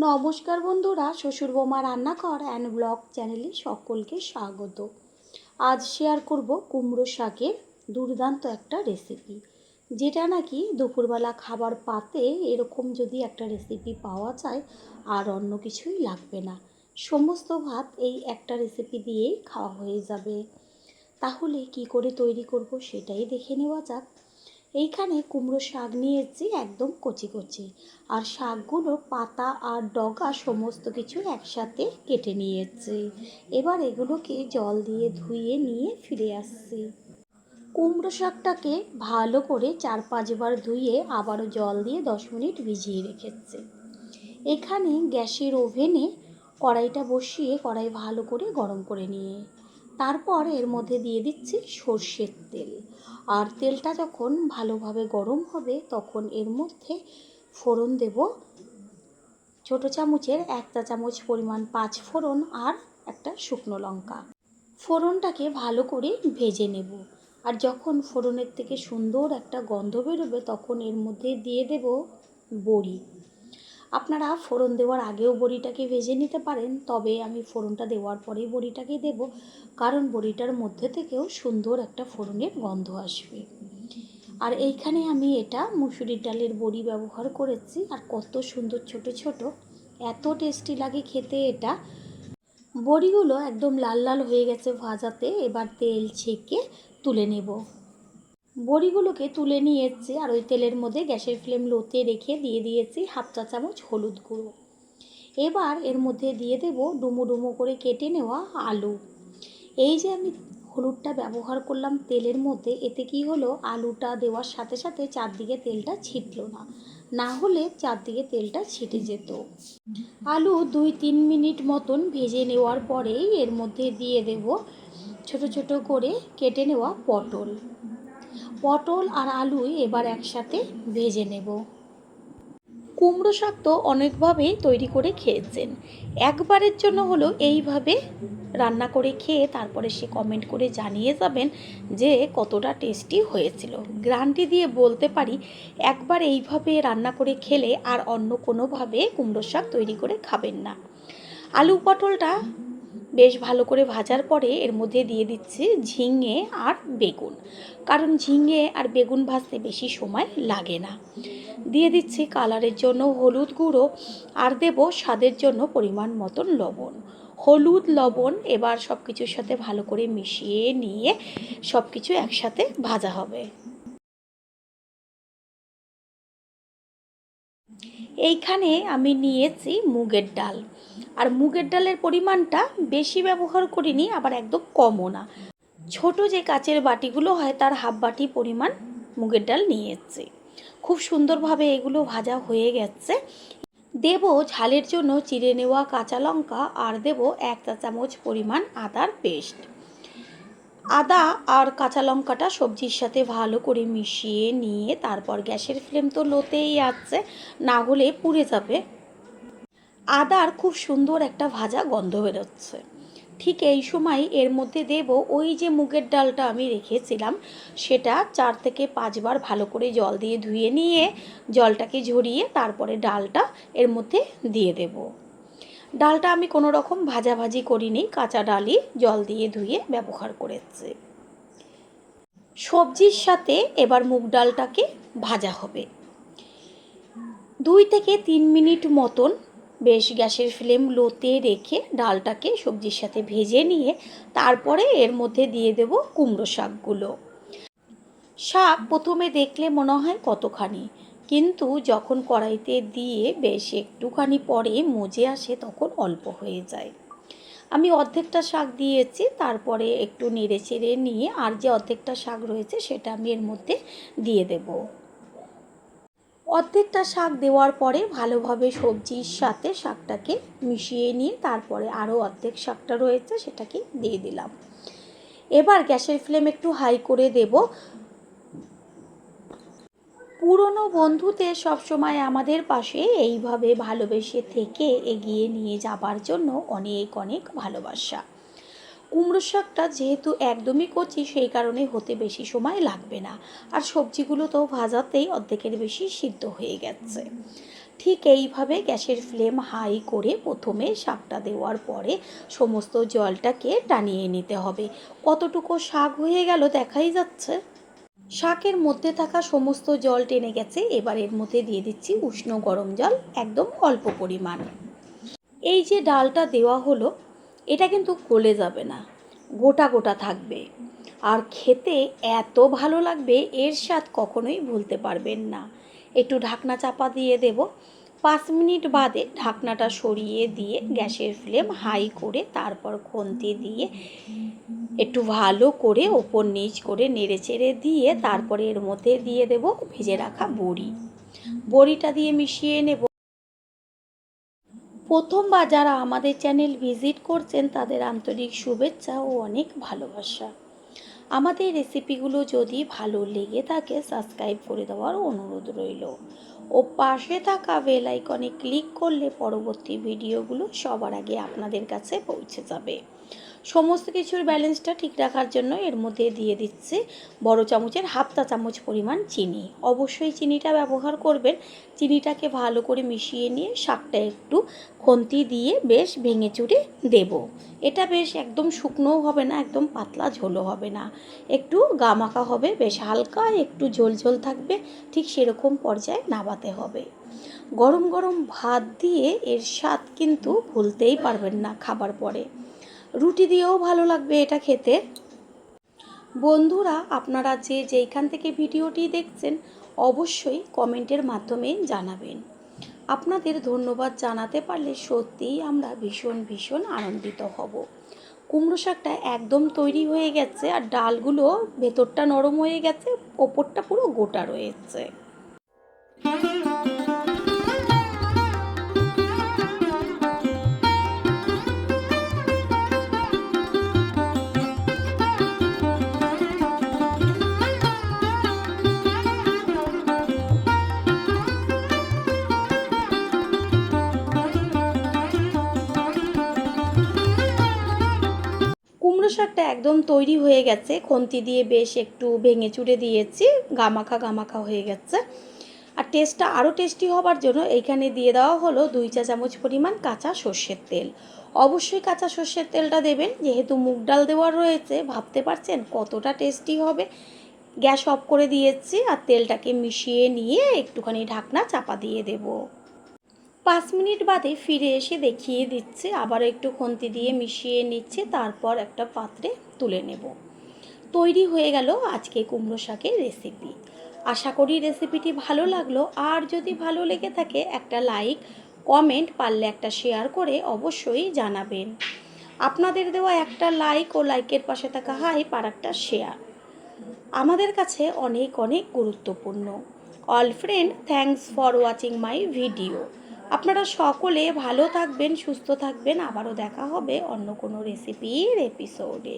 নমস্কার বন্ধুরা, শ্বশুর বৌমা রান্নাঘর অ্যান্ড ব্লগ চ্যানেলে সকলকে স্বাগত। আজ শেয়ার করব কুমড়ো শাকের দুর্দান্ত একটা রেসিপি, যেটা নাকি দুপুরবেলা খাবার পাতে এরকম যদি একটা রেসিপি পাওয়া যায় আর অন্য কিছুই লাগবে না, সমস্ত ভাত এই একটা রেসিপি দিয়েই খাওয়া হয়ে যাবে। তাহলে কি করে তৈরি করব সেটাই দেখে নেওয়া যাক। এইখানে কুমড়ো শাক নিয়েছি একদম কচি কচি, আর শাকগুলো পাতা আর ডগা সমস্ত কিছু একসাথে কেটে নিয়েছি। এবার এগুলোকে জল দিয়ে ধুয়ে নিয়ে ফিরে আসছি। কুমড়ো শাকটাকে ভালো করে 4-5 বার ধুয়ে আবারও জল দিয়ে 10 মিনিট ভিজিয়ে রেখেছি। এখানে গ্যাসের ওভেনে কড়াইটা বসিয়ে কড়াই ভালো করে গরম করে নিয়ে তারপর এর মধ্যে দিয়ে দিচ্ছি সর্ষের তেল। আর তেলটা যখন ভালোভাবে গরম হবে তখন এর মধ্যে ফোড়ন দেব। ছোটো চামচের 1 চা চামচ পরিমাণ 5 ফোড়ন আর একটা শুকনো লঙ্কা। ফোড়নটাকে ভালো করে ভেজে নেব। আর যখন ফোড়নের থেকে সুন্দর একটা গন্ধ বেরোবে তখন এর মধ্যে দিয়ে দেব বড়ি। আপনারা ফোড়ন দেওয়ার আগেও বড়িটাকে ভেজে নিতে পারেন, তবে আমি ফোড়নটা দেওয়ার পরেই বড়িটাকে দেব, কারণ বড়িটার মধ্যে থেকেও সুন্দর একটা ফোড়নের গন্ধ আসবে। আর এইখানে আমি এটা মুসুরির ডালের বড়ি ব্যবহার করেছি, আর কত সুন্দর ছোট ছোট, এত টেস্টি লাগে খেতে এটা। বড়িগুলো একদম লাল লাল হয়ে গেছে ভাজাতে, এবার তেল ছেঁকে তুলে নেব। বড়িগুলোকে তুলে নিয়েছি আর ওই তেলের মধ্যে গ্যাসের ফ্লেম লোতে রেখে দিয়ে দিয়েছি 1/2 চা চামচ হলুদ গুঁড়ো। এবার এর মধ্যে দিয়ে দেব ডুমো ডুমো করে কেটে নেওয়া আলু। এই যে আমি হলুদটা ব্যবহার করলাম তেলের মধ্যে, এতে কি হলো, আলুটা দেওয়ার সাথে সাথে চারদিকে তেলটা ছিটলো না, না হলে চারদিকে তেলটা ছিটে যেত। আলু 2-3 মিনিট মতন ভেজে নেওয়ার পরেই এর মধ্যে দিয়ে দেব ছোট ছোট করে কেটে নেওয়া পটল। পটল আর আলু এবার একসাথে ভেজে নেব। কুমড়ো শাক তো অনেকভাবেই তৈরি করে খেয়েছেন, একবারের জন্য হলো এইভাবে রান্না করে খেয়ে তারপরে সে কমেন্ট করে জানিয়ে যাবেন যে কতটা টেস্টি হয়েছিল। গ্যারান্টি দিয়ে বলতে পারি, একবার এইভাবে রান্না করে খেলে আর অন্য কোনোভাবে কুমড়ো শাক তৈরি করে খাবেন না। আলু পটলটা বেশ ভালো করে ভাজার পরে এর মধ্যে দিয়ে দিচ্ছি ঝিঙে আর বেগুন, কারণ ঝিঙে আর বেগুন ভাজতে বেশি সময় লাগে না। দিয়ে দিচ্ছি কালারের জন্য হলুদ গুঁড়ো, আর দেব স্বাদের জন্য পরিমাণ মতন লবণ। হলুদ লবণ এবার সব কিছুর সাথে ভালো করে মিশিয়ে নিয়ে সব কিছু একসাথে ভাজা হবে। এইখানে আমি নিয়েছি মুগের ডাল, আর মুগের ডালের পরিমাণটা বেশি ব্যবহার করিনি, আবার একদম কমও না। ছোট যে কাচের বাটিগুলো হয় তার হাফ বাটি পরিমাণ মুগের ডাল নিয়েছি। খুব সুন্দরভাবে এগুলো ভাজা হয়ে গেছে। দেব ঝালের জন্য চিড়ে নেওয়া কাঁচা লঙ্কা, আর দেব 1 চা চামচ পরিমাণ আদার পেস্ট। আদা আর কাঁচা লঙ্কাটা সবজির সাথে ভালো করে মিশিয়ে নিয়ে তারপর গ্যাসের ফ্লেম তো লোতেই আছে, না হলে পুড়ে যাবে। আদার খুব সুন্দর একটা ভাজা গন্ধ বেরোচ্ছে। ঠিক এই সময় এর মধ্যে দেব ওই যে মুগের ডালটা আমি রেখেছিলাম, সেটা 4-5 বার ভালো করে জল দিয়ে ধুয়ে নিয়ে জলটাকে ঝরিয়ে তারপরে ডালটা এর মধ্যে দিয়ে দেব। ডালটা আমি কোনো রকম ভাজাভাজি করিনি, কাঁচা ডালই জল দিয়ে ধুয়ে ব্যবহার করেছি। সবজির সাথে এবার মুগ ডালটাকে ভাজা হবে 2-3 মিনিট মতন। বেশ গ্যাসের ফ্লেম লোতে রেখে ডালটাকে সবজির সাথে ভেজে নিয়ে তারপরে এর মধ্যে দিয়ে দেব কুমড়ো শাকগুলো। শাক প্রথমে দেখলে মনে হয় কতখানি, কিন্তু যখন কড়াইতে দিয়ে বেশ একটুখানি পরে মজে আসে তখন অল্প হয়ে যায়। আমি অর্ধেকটা শাক দিয়েছি, তারপরে একটু নেড়ে চেড়ে নিয়ে আর যে অর্ধেকটা শাক রয়েছে সেটা আমি এর মধ্যে দিয়ে দেব। অর্ধেকটা শাক দেওয়ার পরে ভালোভাবে সবজির সাথে শাকটাকে মিশিয়ে নিয়ে তারপরে আরও অর্ধেক শাকটা রয়েছে সেটাকে দিয়ে দিলাম। এবার গ্যাসের ফ্লেম একটু হাই করে দেব। পুরনো বন্ধুদের সবসময় আমাদের পাশে এইভাবে ভালোবেসে থেকে এগিয়ে নিয়ে যাবার জন্য অনেক অনেক ভালোবাসা। কুমড়ো শাকটা যেহেতু একদমই কচি, সেই কারণে হতে বেশি সময় লাগবে না, আর সবজিগুলো তো ভাজাতেই অর্ধেকের বেশি সিদ্ধ হয়ে গেছে। ঠিক এইভাবে গ্যাসের ফ্লেম হাই করে প্রথমে শাকটা দেওয়ার পরে সমস্ত জলটাকে টানিয়ে নিতে হবে। কতটুকু শাক হয়ে গেল দেখাই যাচ্ছে। শাকের মধ্যে থাকা সমস্ত জল টেনে গেছে। এবার এর মধ্যে দিয়ে দিচ্ছি উষ্ণ গরম জল, একদম অল্প পরিমাণ। এই যে ডালটা দেওয়া হলো, এটা কিন্তু গলে যাবে না, গোটা গোটা থাকবে, আর খেতে এত ভালো লাগবে, এর স্বাদ কখনোই ভুলতে পারবেন না। একটু ঢাকনা চাপা দিয়ে দেব। 5 মিনিট বাদে ঢাকনাটা সরিয়ে দিয়ে গ্যাসের ফ্লেম হাই করে তারপর খুন্তি দিয়ে একটু ভালো করে ওপর নিচ করে নেড়েচেড়ে দিয়ে তারপরে এর মধ্যে দিয়ে দেব ভেজে রাখা বড়ি। বড়িটা দিয়ে মিশিয়ে নেব। প্রথমবার যারা আমাদের চ্যানেল ভিজিট করছেন তাদের আন্তরিক শুভেচ্ছা ও অনেক ভালোবাসা। আমাদের রেসিপিগুলো যদি ভালো লেগে থাকে সাবস্ক্রাইব করে দেওয়ার অনুরোধ রইল ও পাশে থাকা বেল আইকনে ক্লিক করলে পরবর্তী ভিডিওগুলো সবার আগে আপনাদের কাছে পৌঁছে যাবে। সমস্ত কিছুর ব্যালেন্সটা ঠিক রাখার জন্য এর মধ্যে দিয়ে দিচ্ছি বড় চামচের হাফ চা চামচ পরিমাণ চিনি। অবশ্যই চিনিটা ব্যবহার করবেন। চিনিটাকে ভালো করে মিশিয়ে নিয়ে শাকটা একটু খুন্তি দিয়ে বেশ ভেঙে চুরে দেব। এটা বেশ একদম শুকনোও হবে না, একদম পাতলা ঝোলও হবে না, একটু গামাখা হবে, বেশ হালকা একটু ঝোল ঝোল থাকবে, ঠিক সেরকম পর্যায়ে নামাতে হবে। গরম গরম ভাত দিয়ে এর স্বাদ কিন্তু ভুলতেই পারবেন না খাবার পরে। রুটি দিয়েও ভালো লাগবে এটা খেতে। বন্ধুরা, আপনারা যেইখান থেকে ভিডিওটি দেখছেন অবশ্যই কমেন্টের মাধ্যমে জানাবেন। আপনাদের ধন্যবাদ জানাতে পারলে সত্যিই আমরা ভীষণ ভীষণ আনন্দিত হব। কুমড়ো শাকটা একদম তৈরি হয়ে গেছে, আর ডালগুলো ভেতরটা নরম হয়ে গেছে, ওপরটা পুরো গোটা রয়েছে। কুমড়ো শাকটা একদম তৈরি হয়ে গেছে, খুন্তি দিয়ে বেশ একটু ভেঙে চুড়ে দিয়েছি, গামাখা গামাখা হয়ে গেছে। আর টেস্টটা আরও টেস্টি হবার জন্য এইখানে দিয়ে দেওয়া হলো 2 চা চামচ পরিমাণ কাঁচা সর্ষের তেল। অবশ্যই কাঁচা সর্ষের তেলটা দেবেন, যেহেতু মুগ ডাল দেওয়া রয়েছে। ভাবতে পারছেন কতটা টেস্টি হবে। গ্যাস অফ করে দিয়েছি আর তেলটাকে মিশিয়ে নিয়ে একটুখানি ঢাকনা চাপা দিয়ে দেব। 5 মিনিট বাদে ফিরে এসে দেখিয়ে দিচ্ছে, আবার একটু খুন্তি দিয়ে মিশিয়ে নিচ্ছে, তারপর একটা পাত্রে তুলে নেব। তৈরি হয়ে গেল আজকে কুমড়ো শাকের রেসিপি। আশা করি রেসিপিটি ভালো লাগলো, আর যদি ভালো লেগে থাকে একটা লাইক, কমেন্ট, পারলে একটা শেয়ার করে অবশ্যই জানাবেন। আপনাদের দেওয়া একটা লাইক ও লাইকের পাশে থাকা হাইপ আর একটা শেয়ার আমাদের কাছে অনেক অনেক গুরুত্বপূর্ণ। All friend, thanks for watching my video. আপনারা সকলে ভালো থাকবেন, সুস্থ থাকবেন। আবারও দেখা হবে অন্য কোনো রেসিপির এপিসোডে।